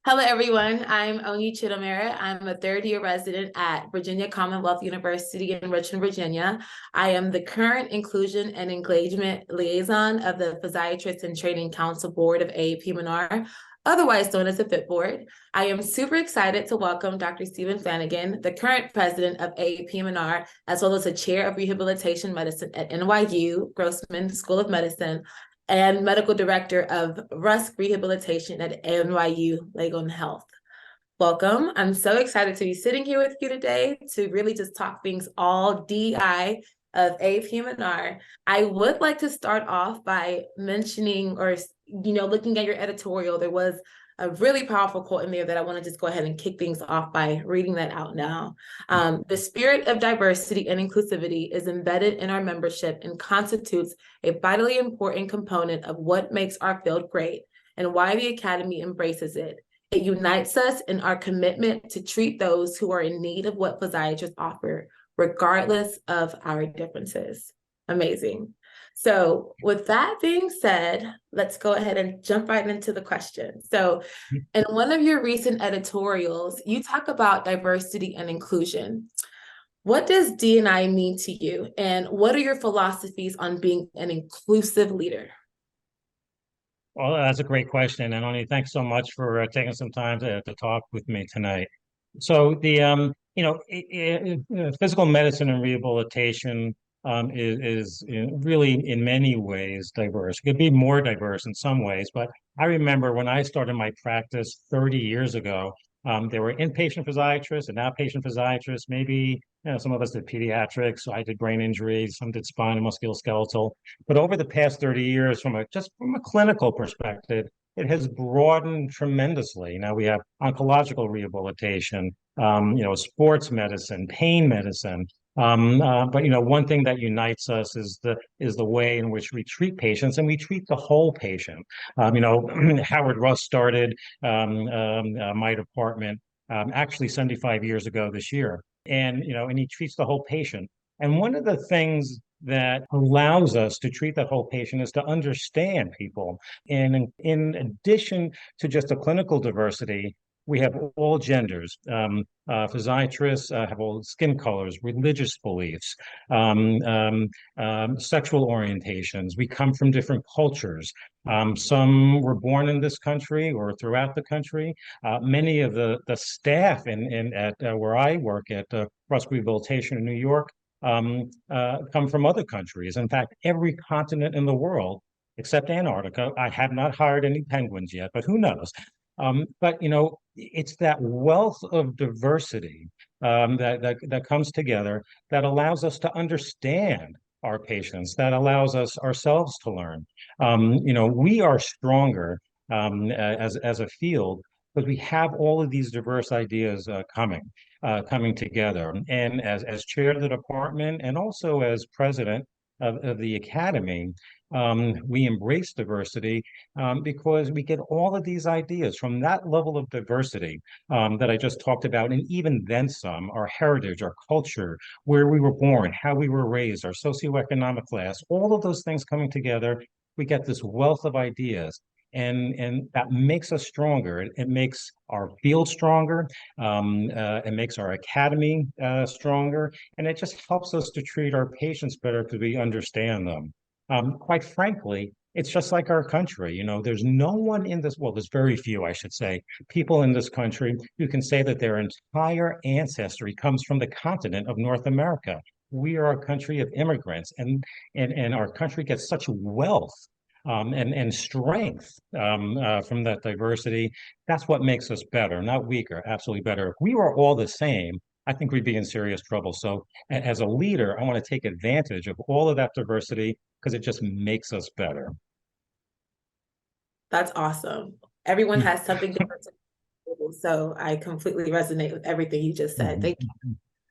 Hello, everyone. I'm Oni Chidomere. I'm a third-year resident at Virginia Commonwealth University in Richmond, Virginia. I am the current Inclusion and Engagement Liaison of the Physiatrist and Training Council Board of AAPM&R, otherwise known as the FIT Board. I am super excited to welcome Dr. Stephen Flanagan, the current president of AAPM&R, as well as the chair of rehabilitation medicine at NYU Grossman School of Medicine, and medical director of Rusk Rehabilitation at NYU Langone Health. Welcome. I'm so excited to be sitting here with you today to really just talk things all DI of AAPM&R. I would like to start off by mentioning or, looking at your editorial, there was a really powerful quote in there that I want to just go ahead and kick things off by reading that out now. The spirit of diversity and inclusivity is embedded in our membership and constitutes a vitally important component of what makes our field great and why the Academy embraces it. It unites us in our commitment to treat those who are in need of what physiatrists offer, regardless of our differences. Amazing. So with that being said, let's go ahead and jump right into the question. So in one of your recent editorials, you talk about diversity and inclusion. What does D&I mean to you? And what are your philosophies on being an inclusive leader? Well, that's a great question, and Oni, thanks so much for taking some time to talk with me tonight. So physical medicine and rehabilitation is really in many ways diverse. It could be more diverse in some ways, but I remember when I started my practice 30 years ago, there were inpatient physiatrists and outpatient physiatrists. Maybe some of us did pediatrics. So I did brain injuries, some did spine and musculoskeletal. But over the past 30 years, from a clinical perspective, it has broadened tremendously. Now we have oncological rehabilitation, sports medicine, pain medicine. But one thing that unites us is the way in which we treat patients, and we treat the whole patient. Howard Russ started my department actually 75 years ago this year, and he treats the whole patient. And one of the things that allows us to treat that whole patient is to understand people. And in addition to just a clinical diversity, we have all genders. Physiatrists have all skin colors, religious beliefs, sexual orientations. We come from different cultures. Some were born in this country or throughout the country. Many of the staff at where I work at Rusk Rehabilitation in New York come from other countries. In fact, every continent in the world except Antarctica. I have not hired any penguins yet, but who knows? But it's that wealth of diversity that comes together that allows us to understand our patients, that allows us ourselves to learn. We are stronger as a field because we have all of these diverse ideas coming together. And as chair of the department and also as president of the academy, we embrace diversity because we get all of these ideas from that level of diversity that I just talked about, and even then some, our heritage, our culture, where we were born, how we were raised, our socioeconomic class, all of those things coming together, we get this wealth of ideas. And that makes us stronger. It makes our field stronger. It makes our academy stronger. And it just helps us to treat our patients better because we understand them. Quite frankly, it's just like our country. There's no one in this, well, there's very few, I should say, people in this country who can say that their entire ancestry comes from the continent of North America. We are a country of immigrants, and our country gets such wealth and strength from that diversity. That's what makes us better, not weaker, absolutely better. If we were all the same, I think we'd be in serious trouble. So as a leader, I want to take advantage of all of that diversity because it just makes us better. That's awesome. Everyone has something different to do, so I completely resonate with everything you just said. Thank you.